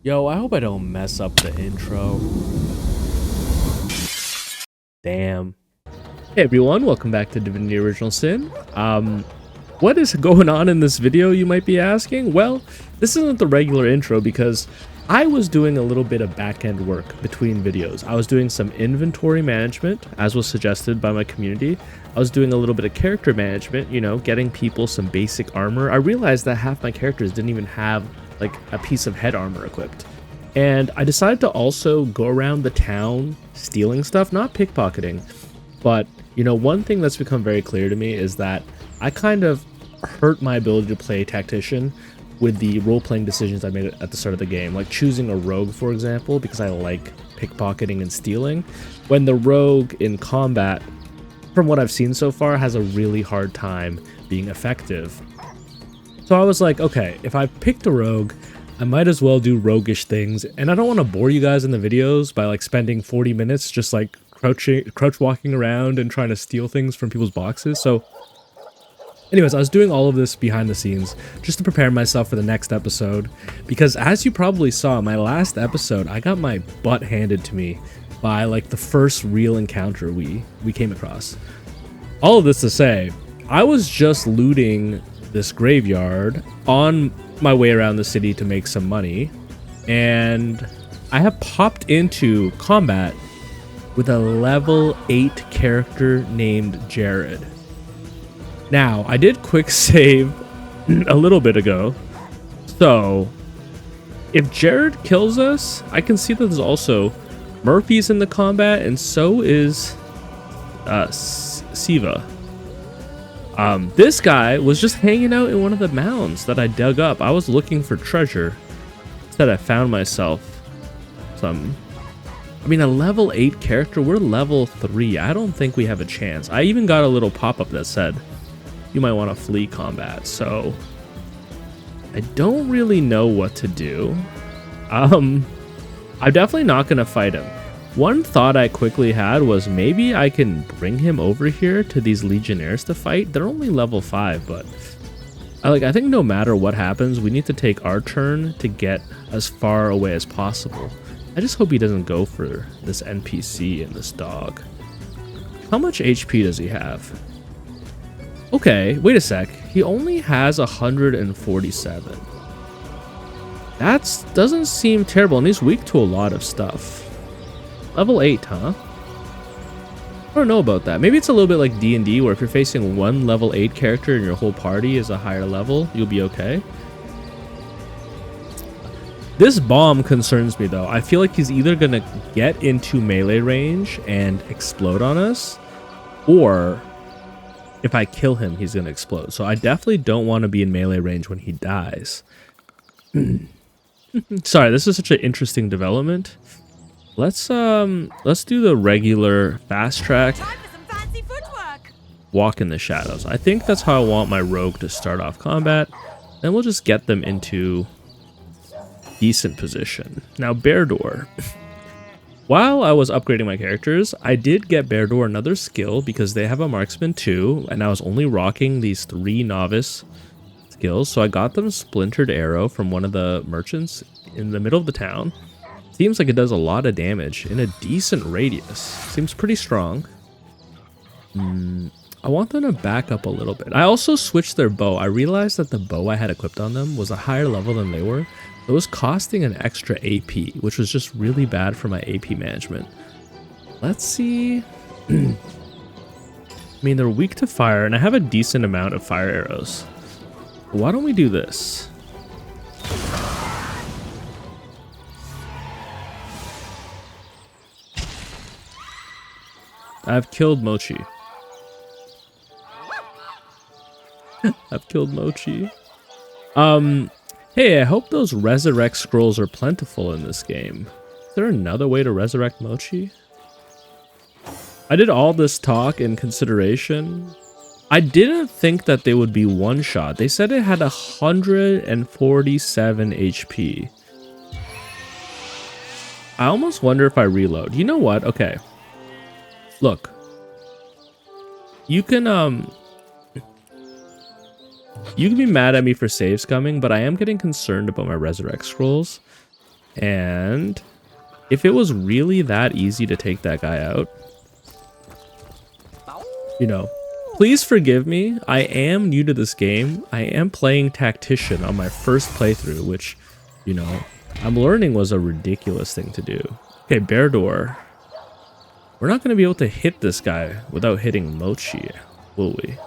Yo, I hope I don't mess up the intro. Damn. Hey everyone, welcome back to Divinity Original Sin. What is going on in this video, you might be asking? Well, this isn't the regular intro because I was doing a little bit of back-end work between videos. I was doing some inventory management, as was suggested by my community. I was doing a little bit of character management, you know, getting people some basic armor. I realized that half my characters didn't even have like a piece of head armor equipped. And I decided to also go around the town stealing stuff, not pickpocketing, but you know, one thing that's become very clear to me is that I kind of hurt my ability to play tactician with the role-playing decisions I made at the start of the game, like choosing a rogue, for example, because I like pickpocketing and stealing, when the rogue in combat, from what I've seen so far, has a really hard time being effective. So I was like, okay, if I picked a rogue, I might as well do roguish things, and I don't want to bore you guys in the videos by like spending 40 minutes just like crouch walking around and trying to steal things from people's boxes. So anyways, I was doing all of this behind the scenes just to prepare myself for the next episode, because as you probably saw, my last episode, I got my butt handed to me by like the first real encounter we came across. All of this to say, I was just looting this graveyard on my way around the city to make some money, and I have popped into combat with a level 8 character named Jared. Now, I did quick save a little bit ago, so if Jared kills us, I can see that there's also Murphy's in the combat, and so is Siva. This guy was just hanging out in one of the mounds that I dug up. I was looking for treasure. Instead, I found myself a level 8 character. We're level 3. I don't think we have a chance. I even got a little pop-up that said, you might want to flee combat. So, I don't really know what to do. I'm definitely not going to fight him. One thought I quickly had was maybe I can bring him over here to these legionnaires to fight. They're only level 5, but I think no matter what happens, we need to take our turn to get as far away as possible. I just hope he doesn't go for this NPC and this dog. How much HP does he have? Okay, wait a sec. He only has 147. That doesn't seem terrible, and he's weak to a lot of stuff. Level 8, huh? I don't know about that. Maybe it's a little bit like D&D, where if you're facing one level 8 character and your whole party is a higher level, you'll be okay. This bomb concerns me, though. I feel like he's either going to get into melee range and explode on us, or if I kill him, he's going to explode. So I definitely don't want to be in melee range when he dies. Sorry, this is such an interesting development. Let's do the regular fast track. Time for some fancy footwork. Walk in the shadows. I think that's how I want my rogue to start off combat. Then we'll just get them into decent position. Now, Bear Door. While I was upgrading my characters, I did get Bear Door another skill because they have a marksman too, and I was only rocking these 3 novice skills, so I got them Splintered Arrow from one of the merchants in the middle of the town. Seems like it does a lot of damage in a decent radius. Seems pretty strong. I want them to back up a little bit. I also switched their bow. I realized that the bow I had equipped on them was a higher level than they were. It was costing an extra AP, which was just really bad for my AP management. Let's see. I mean, they're weak to fire, and I have a decent amount of fire arrows. Why don't we do this? I've killed Mochi. I've killed Mochi. Hey, I hope those resurrect scrolls are plentiful in this game. Is there another way to resurrect Mochi? I did all this talk in consideration. I didn't think that they would be one shot. They said it had 147 HP. I almost wonder if I reload. You know what? Okay. Look, you can be mad at me for save scumming, but I am getting concerned about my resurrect scrolls. And if it was really that easy to take that guy out, you know, please forgive me. I am new to this game. I am playing Tactician on my first playthrough, which, you know, I'm learning was a ridiculous thing to do. Okay, bear door. We're not going to be able to hit this guy without hitting Mochi, will we?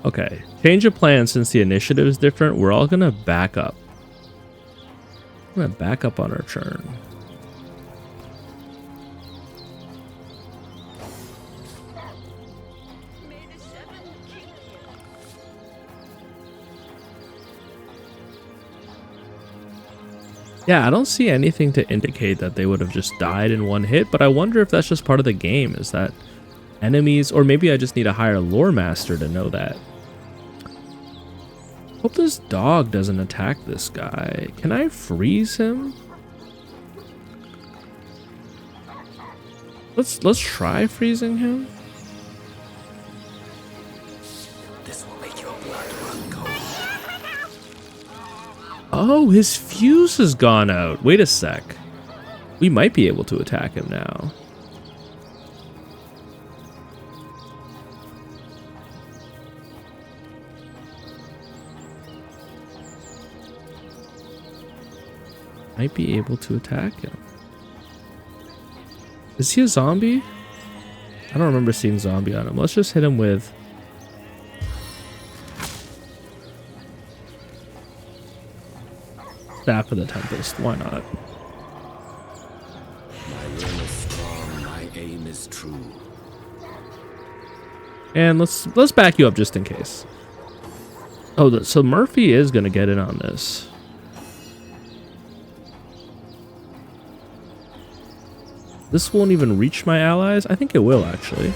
Okay, change of plan. Since the initiative is different, we're all going to back up. I'm going to back up on our turn. Yeah, I don't see anything to indicate that they would have just died in one hit, but I wonder if that's just part of the game, is that enemies, or maybe I just need a higher lore master to know that. Hope this dog doesn't attack this guy. Can I freeze him? Let's try freezing him. This will make your blood run cold. Oh, his fuse has gone out. Wait a sec. We might be able to attack him now. Might be able to attack him. Is he a zombie? I don't remember seeing zombie on him. Let's just hit him with... Staff of the Tempest. Why not? My will is strong, my aim is true. And let's back you up just in case. Oh, so Murphy is gonna get in on this. This won't even reach my allies? I think it will, actually.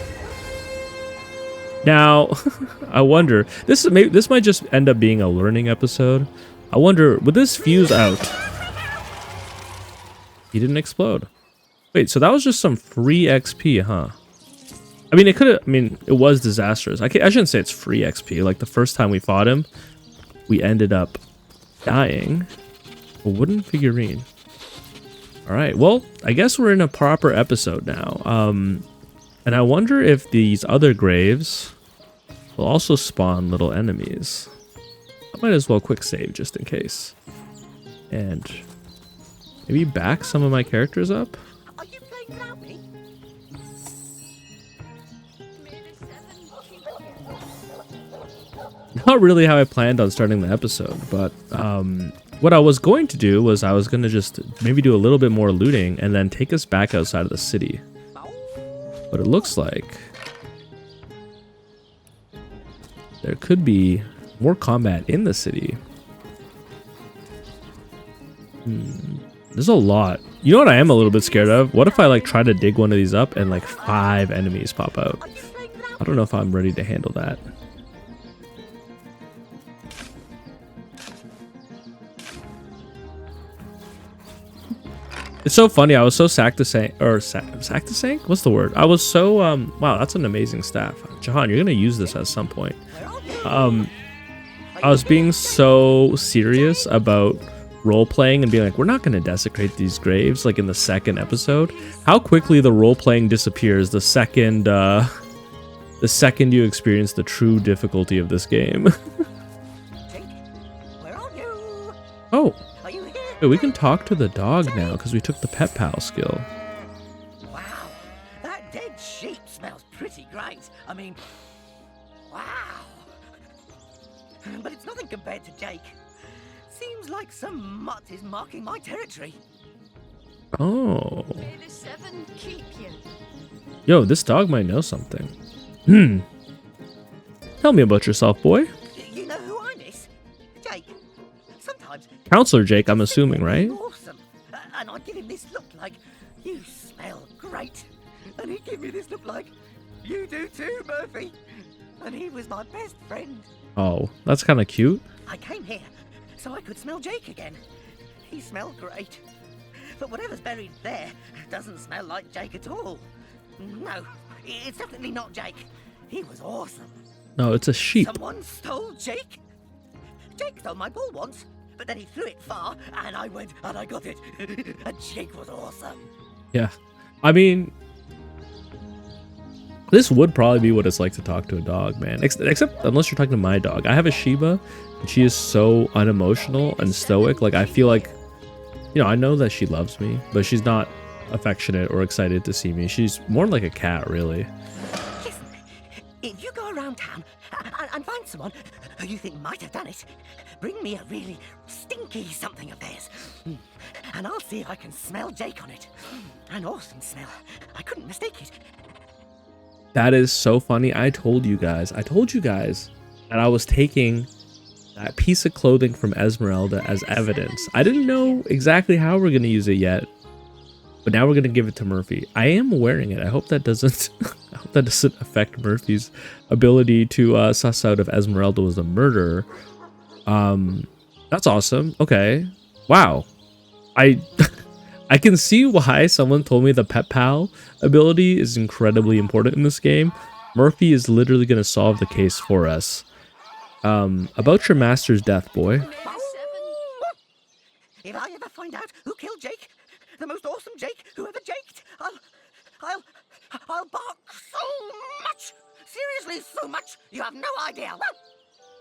Now, I wonder... This might just end up being a learning episode. I wonder, would this fuse out? He didn't explode. Wait, so that was just some free XP, huh? I mean, it was disastrous. I shouldn't say it's free XP. Like, the first time we fought him, we ended up dying. A wooden figurine. All right, well, I guess we're in a proper episode now. And I wonder if these other graves will also spawn little enemies. I might as well quick save just in case. And maybe back some of my characters up. Are you playing without me? Not really how I planned on starting the episode, but what I was going to do was I was going to just maybe do a little bit more looting and then take us back outside of the city. But it looks like there could be more combat in the city. There's a lot. You know what I am a little bit scared of? What if I like try to dig one of these up and like 5 enemies pop out? I don't know if I'm ready to handle that. It's so funny. I was so sacrosanct? What's the word? I was so wow, that's an amazing staff. Jahan, you're gonna use this at some point. I was being so serious about role-playing and being like, we're not gonna desecrate these graves like in the second episode. How quickly the role-playing disappears the second you experience the true difficulty of this game. Where are you? Oh. Are you here? Wait, we can talk to the dog now because we took the pet pal skill. Wow, that dead sheep smells pretty great. I mean, wow. But it's nothing compared to Jake. Seems like some mutt is marking my territory. Oh. May the 7 keep you. Yo, this dog might know something. Tell me about yourself, boy. You know who I miss? Jake. Sometimes. Counselor Jake, I'm assuming, right? Awesome. And I'd give him this look like, you smell great. And he'd give me this look like, you do too, Murphy. And he was my best friend. Oh, that's kind of cute. I came here so I could smell Jake again. He smelled great. But whatever's buried there doesn't smell like Jake at all. No, it's definitely not Jake. He was awesome. No, it's a sheep. Someone stole Jake? Jake stole my ball once, but then he threw it far, and I went and I got it. And Jake was awesome. Yeah. I mean, this would probably be what it's like to talk to a dog, man. Except unless you're talking to my dog. I have a Shiba, and she is so unemotional and stoic. Like, I feel like, you know, I know that she loves me, but she's not affectionate or excited to see me. She's more like a cat, really. Listen, if you go around town and find someone who you think might have done it, bring me a really stinky something of theirs. And I'll see if I can smell Jake on it. An awesome smell. I couldn't mistake it. That is so funny. I told you guys that I was taking that piece of clothing from Esmeralda as evidence. I didn't know exactly how we're going to use it yet, but now we're going to give it to Murphy. I am wearing it. I hope that doesn't affect Murphy's ability to suss out if Esmeralda was the murderer. That's awesome. Okay. Wow. I can see why someone told me the Pet Pal ability is incredibly important in this game. Murphy is literally going to solve the case for us. About your master's death, boy. If I ever find out who killed Jake, the most awesome Jake who ever jaked, I'll bark so much. Seriously, so much. You have no idea.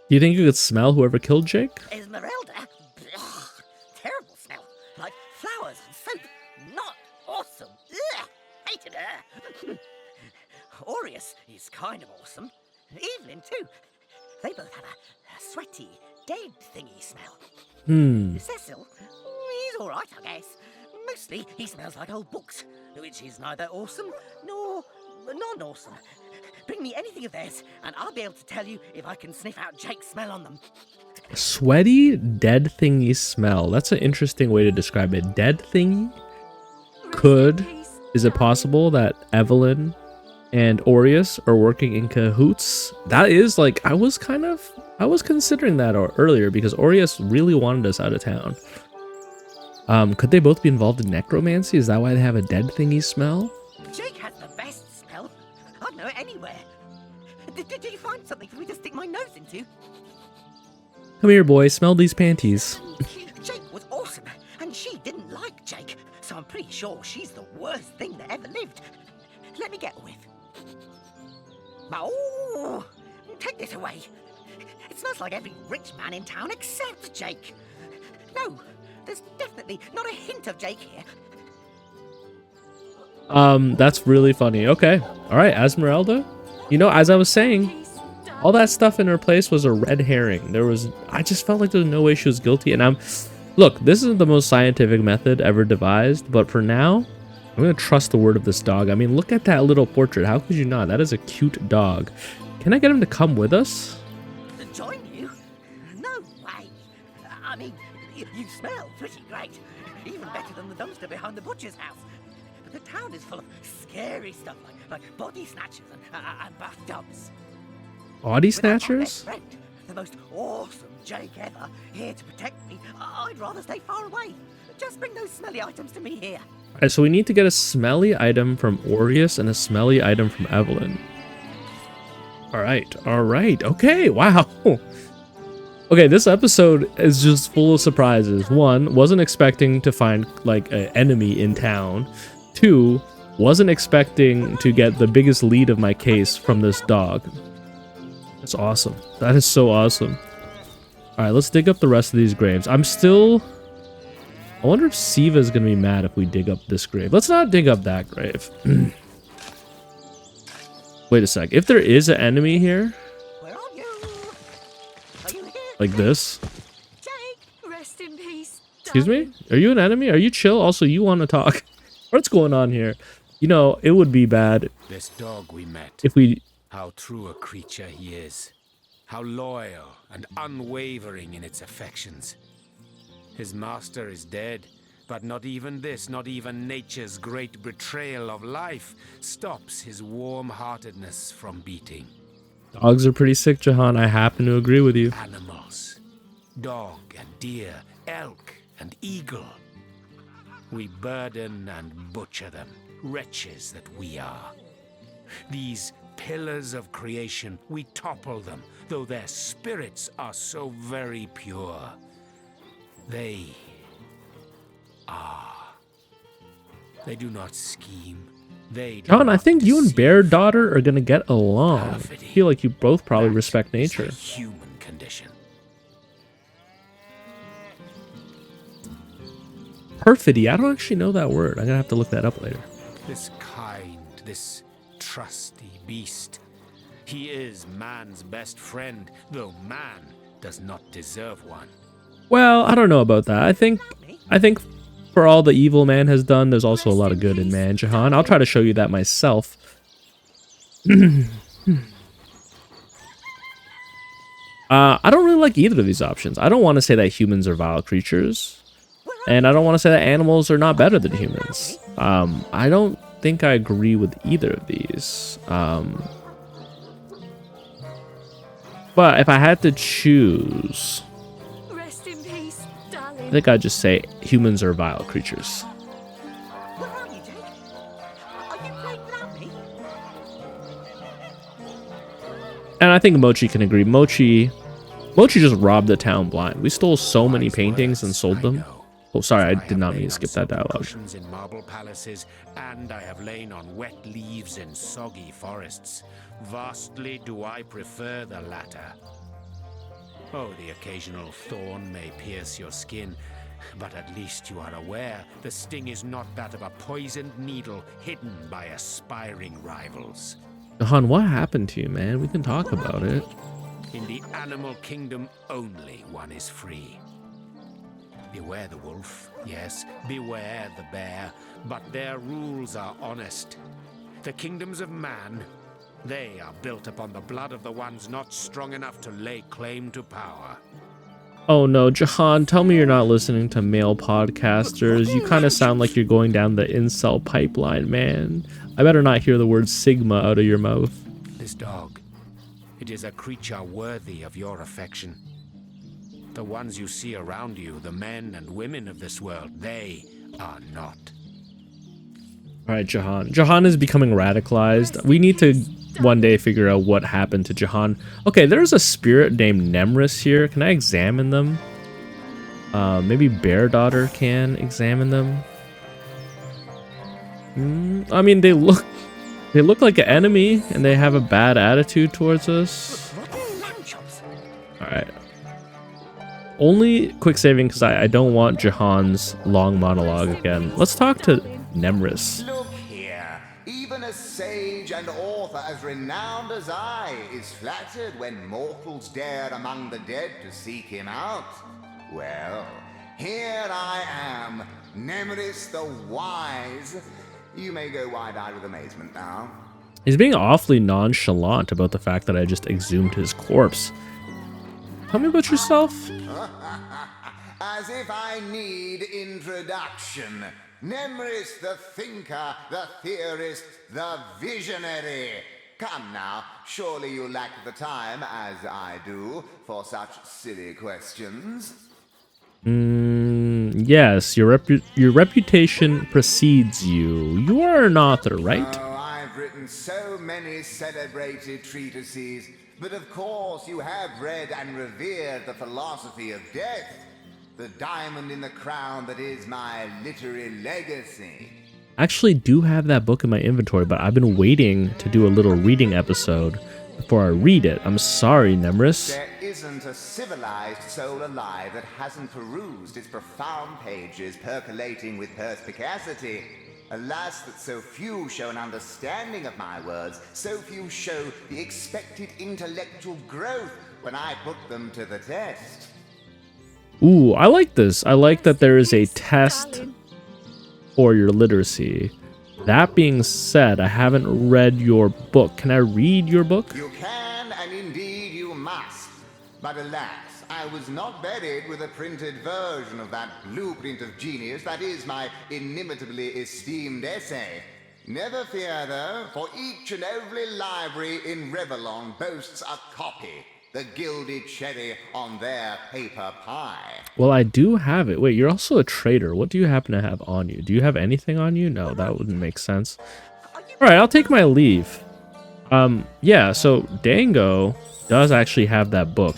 Do you think you could smell whoever killed Jake? Esmeralda? Ugh, terrible smell. Like flowers and soap. Not awesome. Ugh, hated her. Aureus is kind of awesome. Evelyn, too. They both have a sweaty, dead thingy smell. Cecil? He's alright, I guess. Mostly, he smells like old books, which is neither awesome nor non-awesome. Bring me anything of theirs, and I'll be able to tell you if I can sniff out Jake's smell on them. Sweaty, dead thingy smell. That's an interesting way to describe it. Dead thingy? Is it possible that Evelyn and Aureus are working in cahoots? That is, like, I was considering that earlier because Aureus really wanted us out of town. Could they both be involved in necromancy? Is that why they have a dead thingy smell? Jake has the best smell. I'd know it anywhere. Did you find something for me to stick my nose into? Come here, boy. Smell these panties. Jake was awesome, and she didn't like Jake, so I'm pretty sure she's the worst thing that ever lived. Let me get a whiff. Oh, take this away. It smells like every rich man in town except Jake. No, there's definitely not a hint of Jake here. That's really funny. Okay. All right, Esmeralda. You know, as I was saying, all that stuff in her place was a red herring. I just felt like there was no way she was guilty. And look, this isn't the most scientific method ever devised, but for now, I'm going to trust the word of this dog. I mean, look at that little portrait. How could you not? That is a cute dog. Can I get him to come with us? To join you? No way. I mean, you smell pretty great. Even better than the dumpster behind the butcher's house. But the town is full of scary stuff like body snatchers and bathtubs. Body Without my best snatchers? friend, the most awesome Jake ever, here to protect me, I'd rather stay far away. Just bring those smelly items to me here. All right, so we need to get a smelly item from Aureus and a smelly item from Evelyn. All right. Okay, wow. Okay, this episode is just full of surprises. 1, wasn't expecting to find like an enemy in town. 2, wasn't expecting to get the biggest lead of my case from this dog. That's awesome. That is so awesome. All right, let's dig up the rest of these graves. I wonder if Siva is going to be mad if we dig up this grave. Let's not dig up that grave. Wait a sec. If there is an enemy here, Where are you? Are you here? like this. Jake, rest in peace. Excuse me? Are you an enemy? Are you chill? Also, you want to talk? What's going on here? You know, it would be bad This dog we met, if we... how true a creature he is. How loyal and unwavering in its affections. His master is dead, but not even this, not even nature's great betrayal of life, stops his warm-heartedness from beating. Dogs are pretty sick, Jahan. I happen to agree with you. Animals, dog and deer, elk and eagle. We burden and butcher them, wretches that we are. These pillars of creation, we topple them, though their spirits are so very pure. They do not scheme. They do John, I not think you and deceive. Bear Daughter are gonna get along. I Perfidy. feel like you both probably That respect is the nature. human condition. Perfidy, I don't actually know that word. I'm gonna have to look that up later. This kind, this trusty beast. He is man's best friend, though man does not deserve one. Well, I don't know about that. I think for all the evil man has done, there's also a lot of good in man, Jahan. I'll try to show you that myself. I don't really like either of these options. I don't want to say that humans are vile creatures, and I don't want to say that animals are not better than humans. I don't think I agree with either of these. But if I had to choose, Rest in peace, darling. I think I'd just say humans are vile creatures. Where are you, Jake? Are you playing without me? And I think Mochi can agree. Mochi just robbed the town blind. We stole so many paintings and sold them. Oh, sorry, I did not mean to skip that dialogue. In marble palaces, and I have lain on wet leaves in soggy forests. Vastly do I prefer the latter. Oh, the occasional thorn may pierce your skin, but at least you are aware the sting is not that of a poisoned needle hidden by aspiring rivals. Han, what happened to you, man? We can talk about it. In the animal kingdom only one is free. Beware the wolf, yes, beware the bear, but their rules are honest. The kingdoms of man, they are built upon the blood of the ones not strong enough to lay claim to power. Oh no, Jahan, tell me you're not listening to male podcasters. You kind of sound like you're going down the incel pipeline, man. I better not hear the word Sigma out of your mouth. This dog, it is a creature worthy of your affection. The ones you see around you, the men and women of this world, they are not. Alright, Jahan. Jahan is becoming radicalized. We need to one day figure out what happened to Jahan. Okay, there's a spirit named Nemris here. Can I examine them? Maybe Bear Daughter can examine them. I mean, they look like an enemy, and they have a bad attitude towards us. Lamb chops. Alright. Only quick saving because I don't want Jahan's long monologue again. Let's talk to Nemris. Look here, even a sage and author as renowned as I is flattered when mortals dare among the dead to seek him out. Well, here I am, Nemris the Wise. You may go wide-eyed with amazement now. He's being awfully nonchalant about the fact that I just exhumed his corpse. Tell me about yourself. As if I need introduction. Nemris the thinker, the theorist, the visionary. Come now, surely you lack the time, as I do, for such silly questions. Yes, your reputation precedes you. You are an author, right? Oh, I've written so many celebrated treatises, but of course you have read and revered the philosophy of death, the diamond in the crown that is my literary legacy. I actually do have that book in my inventory, but I've been waiting to do a little reading episode before I read it. I'm sorry, Nemris. There isn't a civilized soul alive that hasn't perused its profound pages percolating with perspicacity. Alas, that so few show an understanding of my words, so few show the expected intellectual growth when I put them to the test. Ooh, I like this. I like that there is a test Darling. for your literacy. That being said, I haven't read your book. Can I read your book? You can, and indeed you must. But alas, I was not buried with a printed version of that blueprint of genius that is my inimitably esteemed essay. Never fear, though, for each and every library in Revellon boasts a copy. The gilded cherry on their paper pie. Well, I do have it. Wait, you're also a traitor. What do you happen to have on you? Do you have anything on you? No, that wouldn't make sense. All right, I'll take my leave. Yeah, so Dango does actually have that book.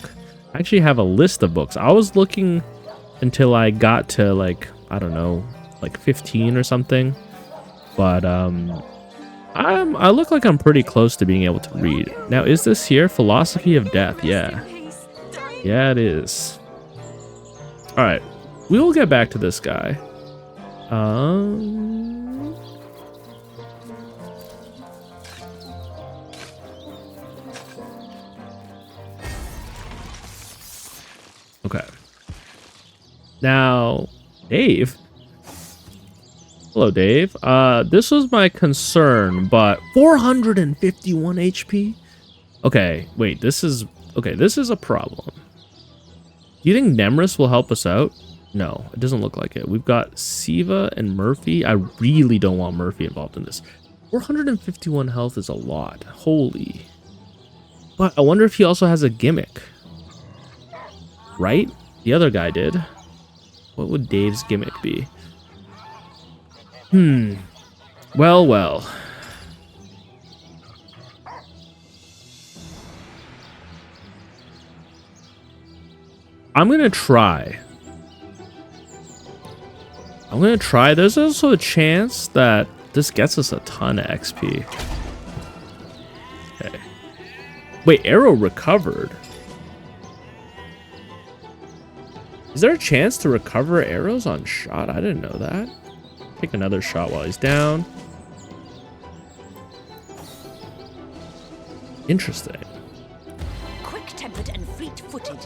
I actually have a list of books. I was looking until I got to like, I don't know, like 15 or something. But I look like I'm pretty close to being able to read. Now, is this here? Philosophy of Death. Yeah. Yeah, it is. All right. We will get back to this guy. Okay. Now, Dave. Hello, Dave. This was my concern, but 451 HP? Okay, wait, this is a problem. Do you think Nemris will help us out? No, it doesn't look like it. We've got Siva and Murphy. I really don't want Murphy involved in this. 451 health is a lot. Holy. But I wonder if he also has a gimmick. Right? The other guy did. What would Dave's gimmick be? Well. I'm gonna try. There's also a chance that this gets us a ton of XP. Okay. Wait, arrow recovered. Is there a chance to recover arrows on shot? I didn't know that. Take another shot while he's down. Interesting. Quick-tempered and fleet-footed.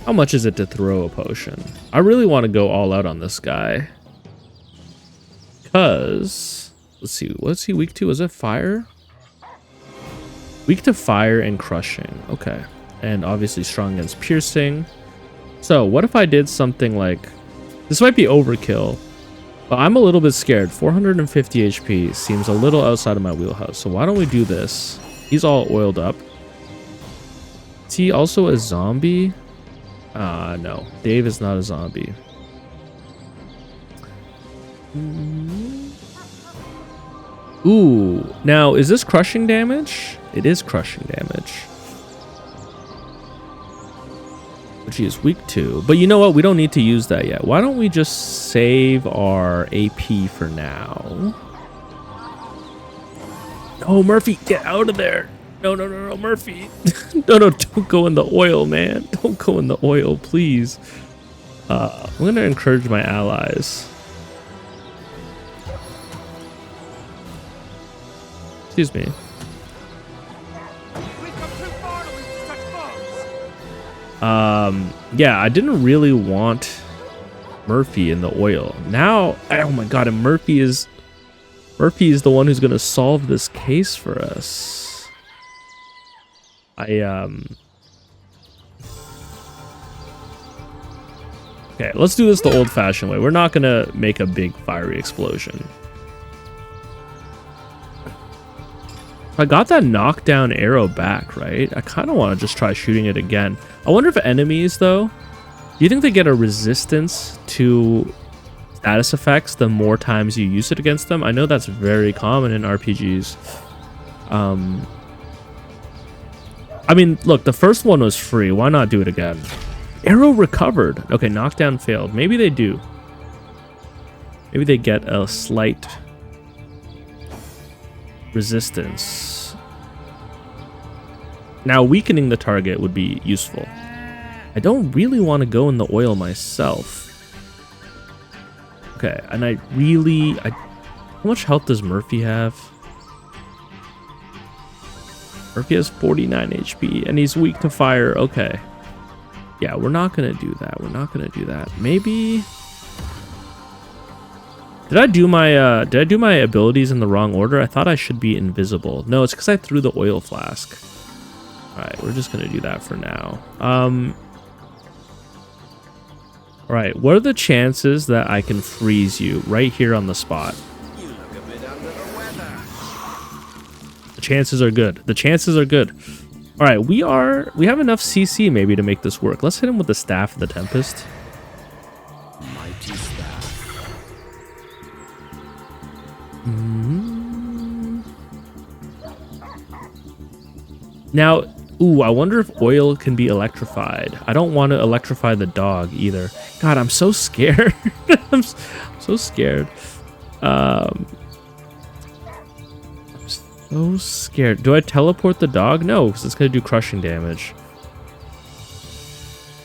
How much is it to throw a potion? I really want to go all out on this guy. Because, let's see, what's he weak to? Is it fire? Weak to fire and crushing. Okay. And obviously strong against piercing. So what if I did something like, this might be overkill, but I'm a little bit scared. 450 HP seems a little outside of my wheelhouse. So why don't we do this? He's all oiled up. Is he also a zombie? No, Dave is not a zombie. Ooh, now is this crushing damage? It is crushing damage. Which he is weak to. But you know what? We don't need to use that yet. Why don't we just save our AP for now? Oh, Murphy, get out of there. No, Murphy. No, don't go in the oil, man. Don't go in the oil, please. I'm going to encourage my allies. Excuse me. Yeah, I didn't really want Murphy in the oil. Now, oh my god, and Murphy is the one who's gonna solve this case for us. Okay, let's do this the old-fashioned way. We're not gonna make a big fiery explosion. I got that knockdown arrow back, right? I kind of want to just try shooting it again. I wonder if enemies, though, do you think they get a resistance to status effects the more times you use it against them? I know that's very common in RPGs. I mean, look, the first one was free. Why not do it again? Arrow recovered. Okay, knockdown failed. Maybe they do. Maybe they get a slight resistance. Now, weakening the target would be useful. I don't really want to go in the oil myself. Okay, and how much health does Murphy have? Murphy has 49 HP, and he's weak to fire. Okay. Yeah, we're not going to do that. We're not going to do that. Maybe... Did I do my abilities in the wrong order? I thought I should be invisible. No, it's because I threw the oil flask. Alright, we're just going to do that for now. Alright, what are the chances that I can freeze you right here on the spot? You look a bit under the weather. The chances are good. The chances are good. Alright, we have enough CC maybe to make this work. Let's hit him with the Staff of the Tempest. Mighty staff. Now, ooh, I wonder if oil can be electrified. I don't want to electrify the dog either. God, I'm so scared. I'm so scared. I'm so scared. Do I teleport the dog? No, because it's going to do crushing damage.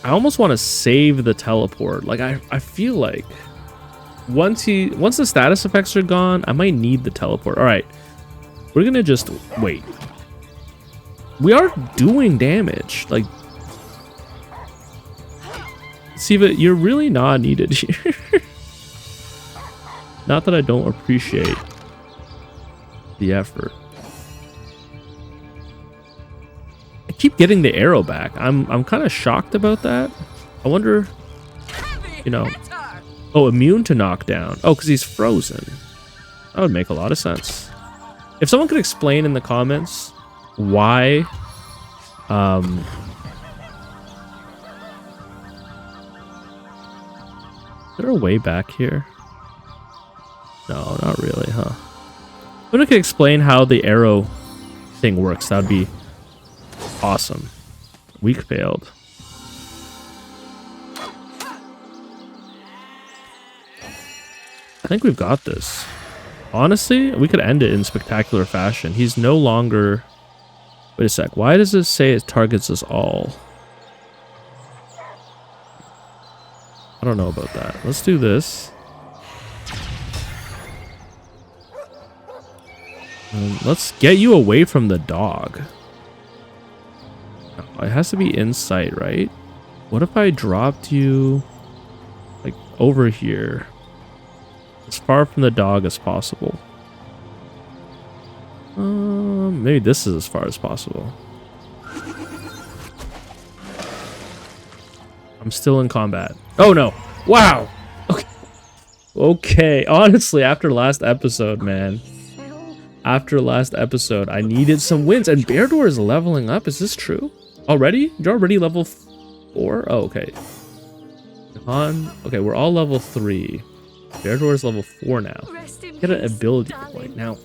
I almost want to save the teleport. Like, I feel like once the status effects are gone, I might need the teleport. All right, we're going to just wait. We are doing damage. Like, Siva, you're really not needed here. Not that I don't appreciate the effort. I keep getting the arrow back. I'm kind of shocked about that. I wonder, you know. Oh, immune to knockdown. Oh, because he's frozen. That would make a lot of sense. If someone could explain in the comments why is there a way back here? No, not really, huh? If someone could explain how the arrow thing works, that would be awesome. Weak failed. I think we've got this. Honestly, we could end it in spectacular fashion. He's no longer... Wait a sec. Why does it say it targets us all? I don't know about that. Let's do this. Let's get you away from the dog. It has to be in sight, right? What if I dropped you like over here? As far from the dog as possible. Maybe this is as far as possible. I'm still in combat. Oh no! Wow! Okay. Okay. Honestly, after last episode, man. After last episode, I needed some wins. And Beardor is leveling up. Is this true? Already? You're already level 4? Oh, okay. Okay, we're all level 3. Beardor is level 4 now. Get an ability point. Now,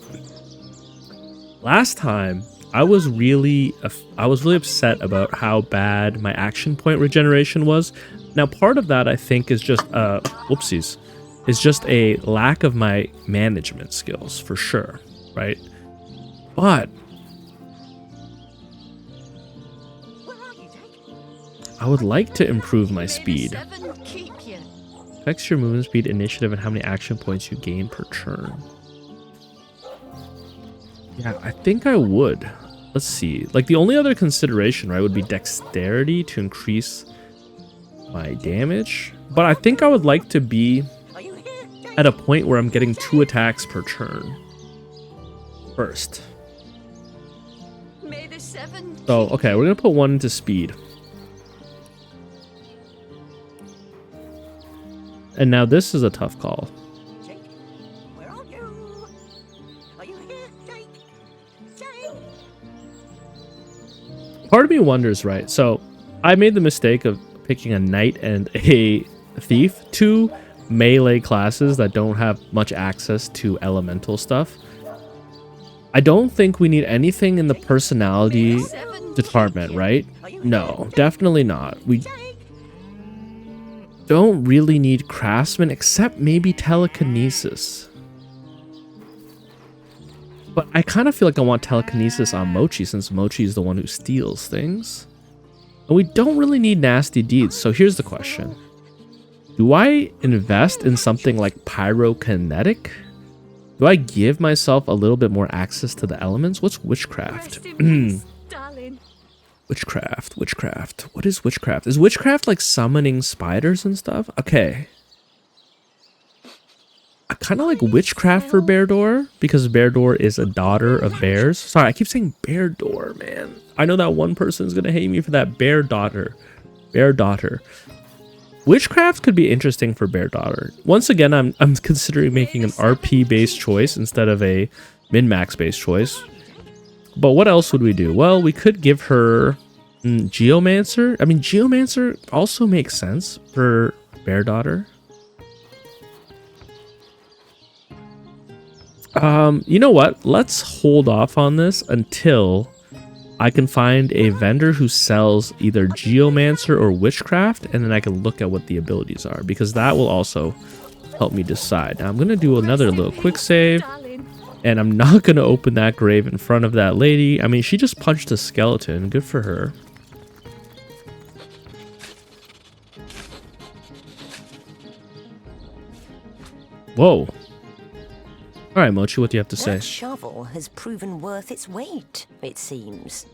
last time, I was really upset about how bad my action point regeneration was. Now, part of that, I think, is just, whoopsies, is just a lack of my management skills, for sure, right? But I would like to improve my speed. Affects your movement speed, initiative, and how many action points you gain per turn. Yeah, I think I would. Let's see. Like, the only other consideration, right, would be dexterity to increase my damage. But I think I would like to be at a point where I'm getting 2 attacks per turn. First. So, okay, we're going to put 1 into speed. And now this is a tough call. Jake, where are you? Are you here, Jake? Jake? Part of me wonders, right? So I made the mistake of picking a knight and a thief, 2 melee classes that don't have much access to elemental stuff. I don't think we need anything in the personality department, right? No, definitely not. We don't really need craftsman, except maybe telekinesis. But I kind of feel like I want telekinesis on Mochi, since Mochi is the one who steals things. And we don't really need nasty deeds, so here's the question. Do I invest in something like pyrokinetic? Do I give myself a little bit more access to the elements? What's witchcraft? Witchcraft. What is witchcraft? Is witchcraft like summoning spiders and stuff? Okay. I kind of like witchcraft for Beardor, because Beardor is a daughter of bears. Sorry, I keep saying Beardor, man. I know that one person's going to hate me for that. Bear daughter. Witchcraft could be interesting for Beardor. Once again, I'm considering making an RP based choice instead of a min-max based choice. But what else would we do? Well, we could give her Geomancer. I mean, Geomancer also makes sense for Beardor. You know what? Let's hold off on this until I can find a vendor who sells either Geomancer or Witchcraft, and then I can look at what the abilities are, because that will also help me decide. Now, I'm going to do another little quick save, and I'm not going to open that grave in front of that lady. I mean, she just punched a skeleton. Good for her. Whoa. All right, Mochi, what do you have to say? That shovel has proven worth its weight, it seems.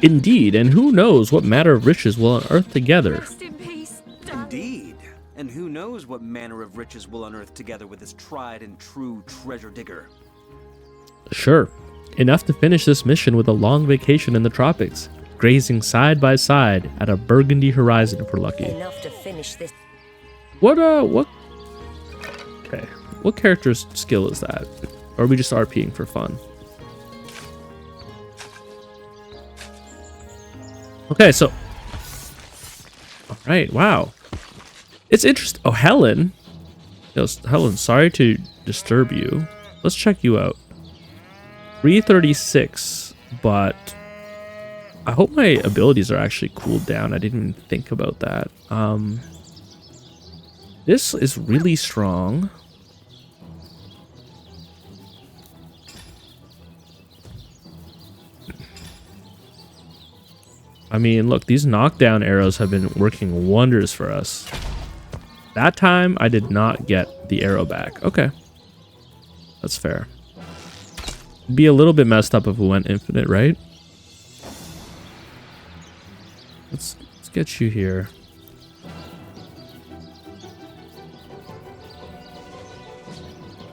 Indeed, and who knows what matter of riches will unearth together. Rest in peace, darling. Indeed. And who knows what manner of riches we'll unearth together with this tried and true treasure digger. Sure. Enough to finish this mission with a long vacation in the tropics, grazing side by side at a burgundy horizon if we're lucky. Enough to finish this. What character's skill is that? Or are we just RPing for fun? Okay, so... Alright, wow. It's interesting. Oh, Helen. Helen, sorry to disturb you. Let's check you out. 336, but... I hope my abilities are actually cooled down. I didn't even think about that. This is really strong. I mean, look, these knockdown arrows have been working wonders for us. That time, I did not get the arrow back. Okay. That's fair. It'd be a little bit messed up if we went infinite, right? Let's get you here.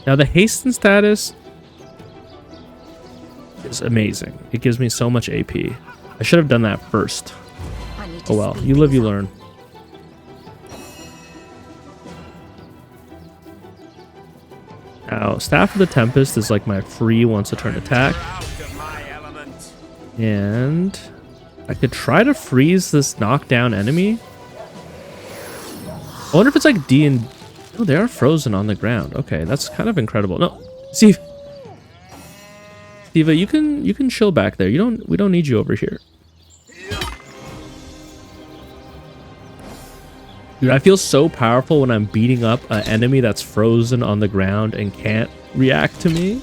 Now, the hasten status is amazing. It gives me so much AP. I should have done that first. Oh well, you live, you learn. Now, Staff of the Tempest is like my free once a turn attack. And I could try to freeze this knockdown enemy. I wonder if it's like D and... Oh, they are frozen on the ground. Okay, that's kind of incredible. No, Steve. Steva, you can chill back there. We don't need you over here. Dude, I feel so powerful when I'm beating up an enemy that's frozen on the ground and can't react to me.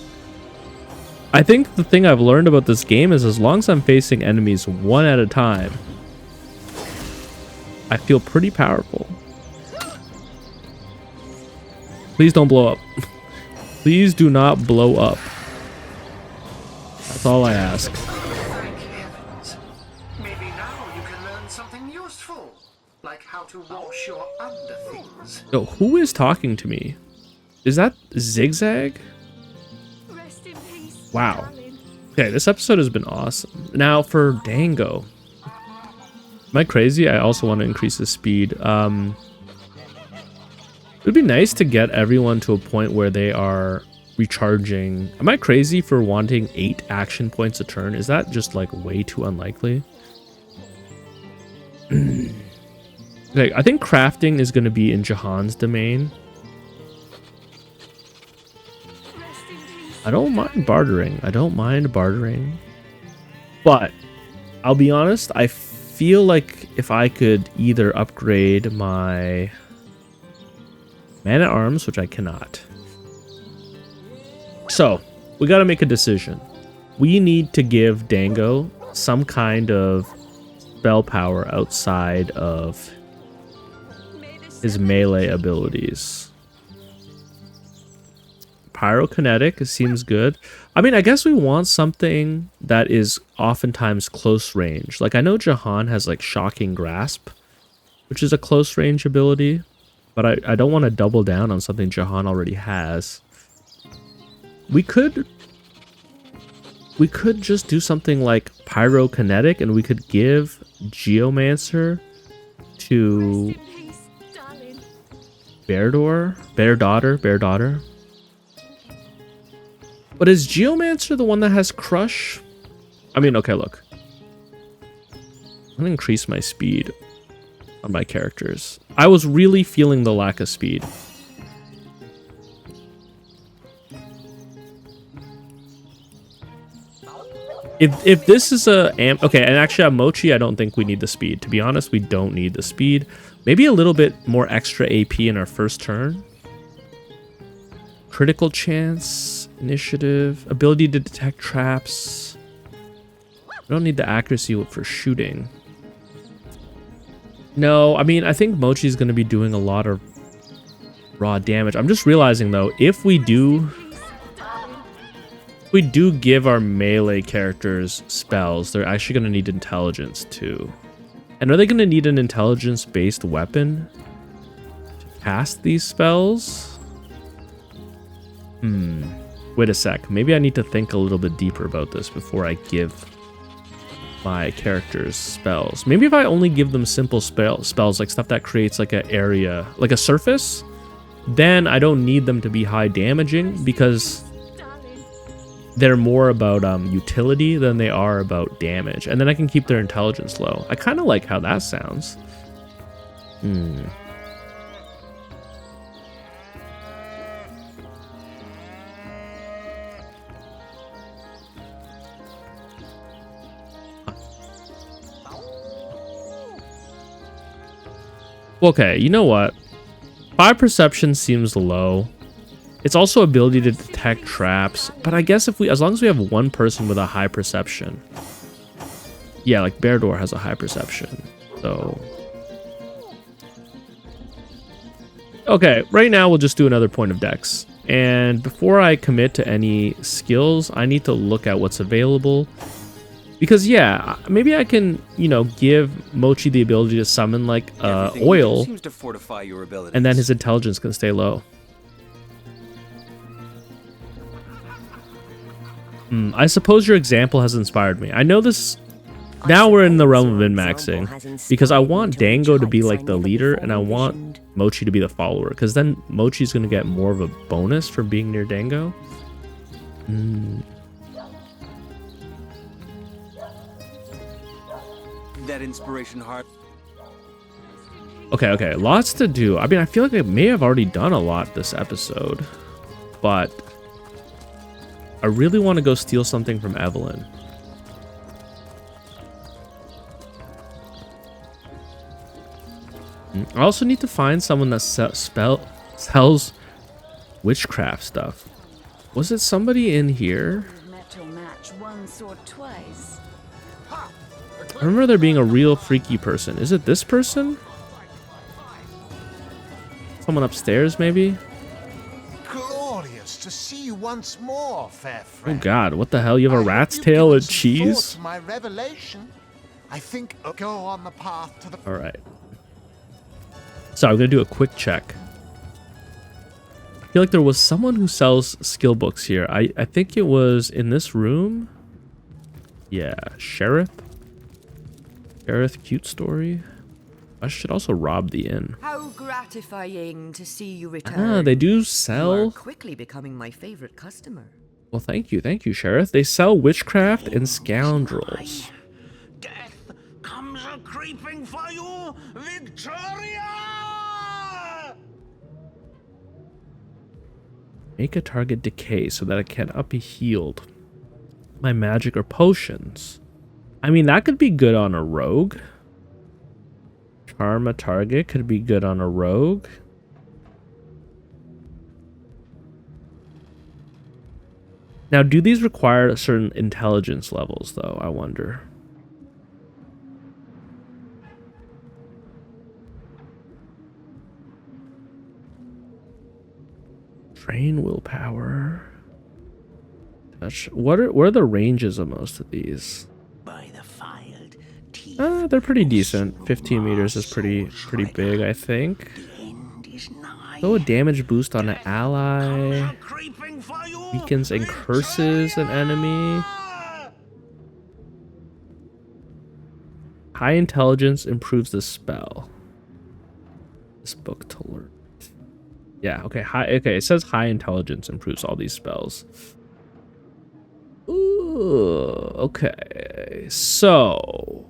I think the thing I've learned about this game is as long as I'm facing enemies one at a time, I feel pretty powerful. Please don't blow up. Please do not blow up. That's all I ask. Thank heavens. Maybe now you can learn something useful, like how to wash your underthings. Yo, who is talking to me? Is that Zigzag? Rest in peace, Wow. darling. Okay, this episode has been awesome. Now for Dango. Am I crazy? I also want to increase the speed. It would be nice to get everyone to a point where they are recharging. Am I crazy for wanting 8 action points a turn? Is that just like way too unlikely? Okay, I think crafting is going to be in Jahan's domain. Rest in peace. I don't mind bartering. I don't mind bartering. But I'll be honest, I feel like if I could either upgrade my Man-at-Arms, which I cannot. So, we got to make a decision. We need to give Dango some kind of spell power outside of his melee abilities. Pyrokinetic seems good. I mean, I guess we want something that is oftentimes close range. Like, I know Jahan has, like, Shocking Grasp, which is a close range ability. But I don't want to double down on something Jahan already has. We could just do something like Pyrokinetic, and we could give Geomancer to Bear Daughter. But is Geomancer the one that has Crush? I mean, okay, look. I'm gonna increase my speed. on my characters. I was really feeling the lack of speed. If this is a okay, and actually on Mochi, I don't think we need the speed. To be honest, we don't need the speed. Maybe a little bit more extra AP in our first turn. Critical chance, initiative, ability to detect traps. We don't need the accuracy for shooting. No, I mean, I think Mochi's going to be doing a lot of raw damage. I'm just realizing though, if we do give our melee characters spells, they're actually going to need intelligence too. And are they going to need an intelligence-based weapon to cast these spells? Wait a sec. Maybe I need to think a little bit deeper about this before I give my characters spells. Maybe if I only give them simple spells, like stuff that creates like an area, like a surface, then I don't need them to be high damaging because they're more about utility than they are about damage. And then I can keep their intelligence low. I kind of like how that sounds. Okay, you know what? 5 perception seems low. It's also ability to detect traps, but I guess if we, as long as we have one person with a high perception. Yeah, like Beardor has a high perception, so. Okay, right now we'll just do another point of dex. And before I commit to any skills, I need to look at what's available. Because yeah, maybe I can, you know, give Mochi the ability to summon like oil, seems to fortify your abilities. and then his intelligence can stay low. I suppose your example has inspired me. I know this. Now we're in the realm of min-maxing because I want Dango to be like the leader and I want Mochi to be the follower, because then Mochi's going to get more of a bonus for being near Dango. That inspiration heart. Okay, lots to do. I mean, I feel like I may have already done a lot this episode, but I really want to go steal something from Evelyn. I also need to find someone that sells witchcraft stuff. Was it somebody in here? Met your match once or twice. I remember there being a real freaky person. Is it this person? Someone upstairs, maybe? Glorious to see you once more, fair friend. Oh god, what the hell? You have a rat's tail and cheese? My revelation. I think I'll go on the path to the. All right. So I'm gonna do a quick check. I feel like there was someone who sells skill books here. I think it was in this room. Yeah, Sheriff, cute story. I should also rob the inn. How gratifying to see you return. Ah, they do You are sell. quickly becoming my favorite customer. Well, thank you, Sheriff. They sell witchcraft and scoundrels. Death comes a creeping for you, Victoria! Make a target decay so that it cannot be healed by magic or potions. I mean, that could be good on a rogue. Charm a target could be good on a rogue. Now, do these require certain intelligence levels, though? I wonder. Train willpower. Touch. What are the ranges of most of these? By the filed teeth. They're pretty decent. 15 meters is pretty big, I think. Throw a damage boost on an ally. Weakens and curses an enemy. High intelligence improves the spell. This book to learn. Yeah, okay. Okay, it says high intelligence improves all these spells. Ooh, okay. So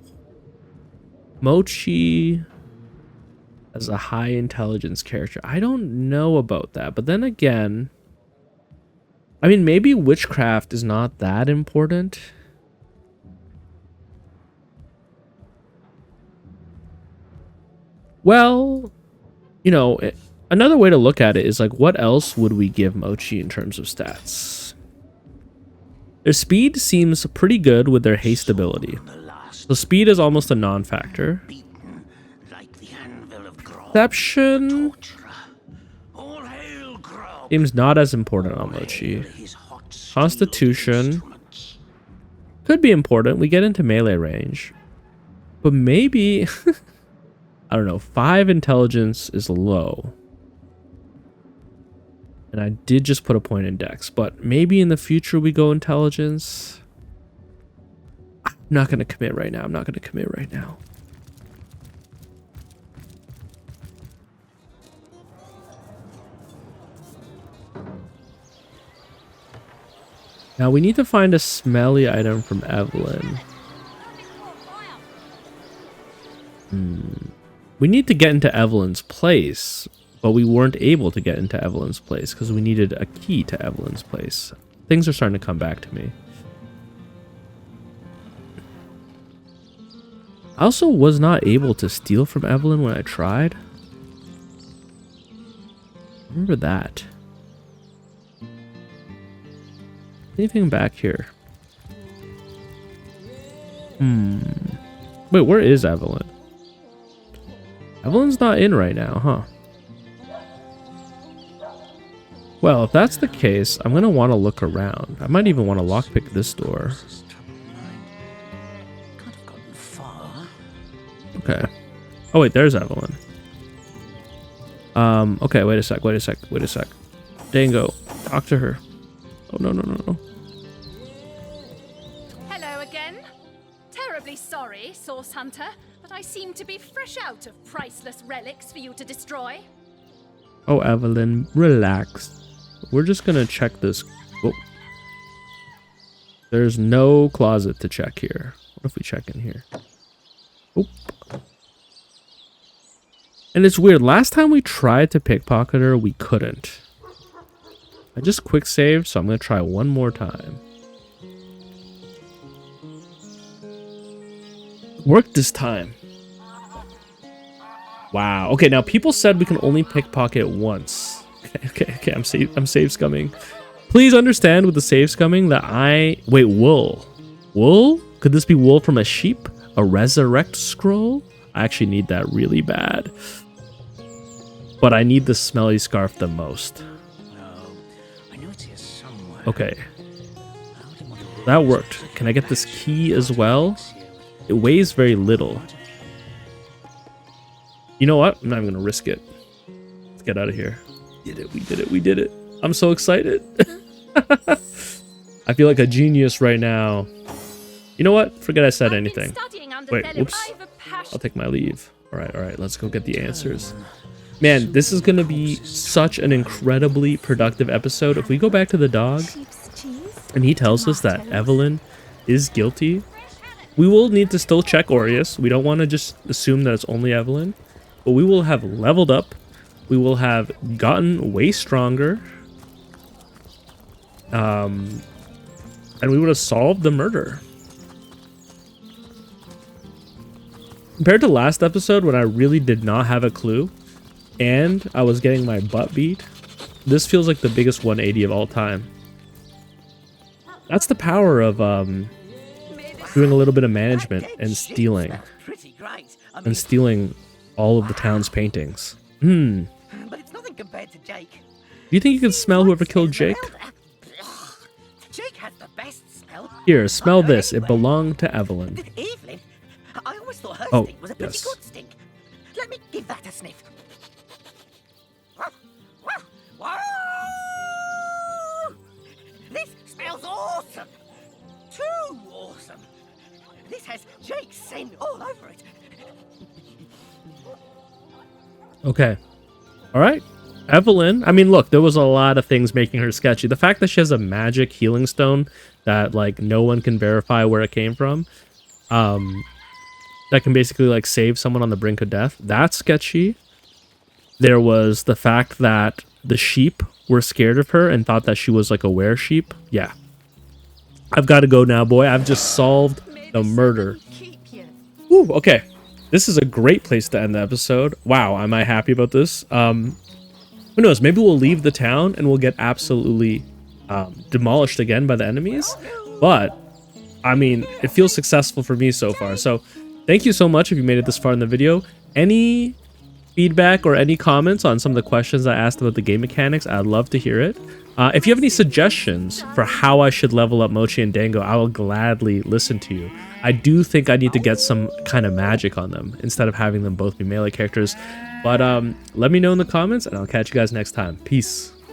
Mochi as a high intelligence character. I don't know about that, but then again, I mean, maybe witchcraft is not that important. Well, you know, another way to look at it is like, what else would we give Mochi in terms of stats? Their speed seems pretty good with their haste ability. So speed is almost a non-factor. Perception seems not as important on Mochi. Constitution could be important. We get into melee range. But maybe... I don't know. 5 intelligence is low. And I did just put a point in dex. But maybe in the future we go intelligence. I'm not going to commit right now. I'm not going to commit right now. Now we need to find a smelly item from Evelyn. We need to get into Evelyn's place, but we weren't able to get into Evelyn's place because we needed a key to Evelyn's place. Things are starting to come back to me. I also was not able to steal from Evelyn when I tried. Remember that. Anything back here? Wait, where is Evelyn? Evelyn's not in right now, huh? Well, if that's the case, I'm gonna want to look around. I might even want to lockpick this door. Okay. Oh wait, there's Evelyn. Okay, wait a sec. Dango, talk to her. Oh, no. Hello again. Terribly sorry, Source Hunter, but I seem to be fresh out of priceless relics for you to destroy. Oh, Evelyn, relax. We're just gonna check this. Oh. There's no closet to check here. What if we check in here? Oh. And it's weird. Last time we tried to pickpocket her, we couldn't. I just quick saved, so I'm going to try one more time. Worked this time. Wow. Okay, now people said we can only pickpocket once. Okay, I'm save scumming. Please understand with the save scumming that wait, wool. Wool? Could this be wool from a sheep? A resurrect scroll? I actually need that really bad. But I need the smelly scarf the most. Okay. That worked. Can I get this key as well? It weighs very little. You know what? I'm not even going to risk it. Let's get out of here. We did it. I'm so excited. I feel like a genius right now. You know what? Forget I said anything. Wait, whoops. I'll take my leave. All right. Let's go get the answers. Man, this is going to be such an incredibly productive episode. If we go back to the dog and he tells us that Evelyn is guilty, we will need to still check Aureus. We don't want to just assume that it's only Evelyn, but we will have leveled up. We will have gotten way stronger. And we would have solved the murder. Compared to last episode when I really did not have a clue, and I was getting my butt beat, this feels like the biggest 180 of all time. That's the power of doing a little bit of management and stealing. And stealing all of the town's paintings. But it's nothing compared to Jake. Do you think you can smell whoever killed Jake? Jake has the best smell. Here, smell this. It belonged to Evelyn. Evelyn? I always thought her Oh, stink was a pretty yes. good stink. Let me give that a sniff. Wow! This smells awesome! Too awesome! This has Jake's scent all over it. Okay. All right. Evelyn. I mean, look, there was a lot of things making her sketchy. The fact that she has a magic healing stone that, like, no one can verify where it came from, that can basically, like, save someone on the brink of death, that's sketchy. there was the fact that the sheep were scared of her and thought that she was like a were-sheep. Yeah. I've got to go now, boy. I've just solved the murder. Ooh, okay. This is a great place to end the episode. Wow, am I happy about this? Who knows? Maybe we'll leave the town and we'll get absolutely demolished again by the enemies. But, I mean, it feels successful for me so far. So, thank you so much if you made it this far in the video. Any feedback or any comments on some of the questions I asked about the game mechanics, I'd love to hear it. If you have any suggestions for how I should level up Mochi and Dango, I will gladly listen to you. I do think I need to get some kind of magic on them instead of having them both be melee characters. But let me know in the comments and I'll catch you guys next time. Peace.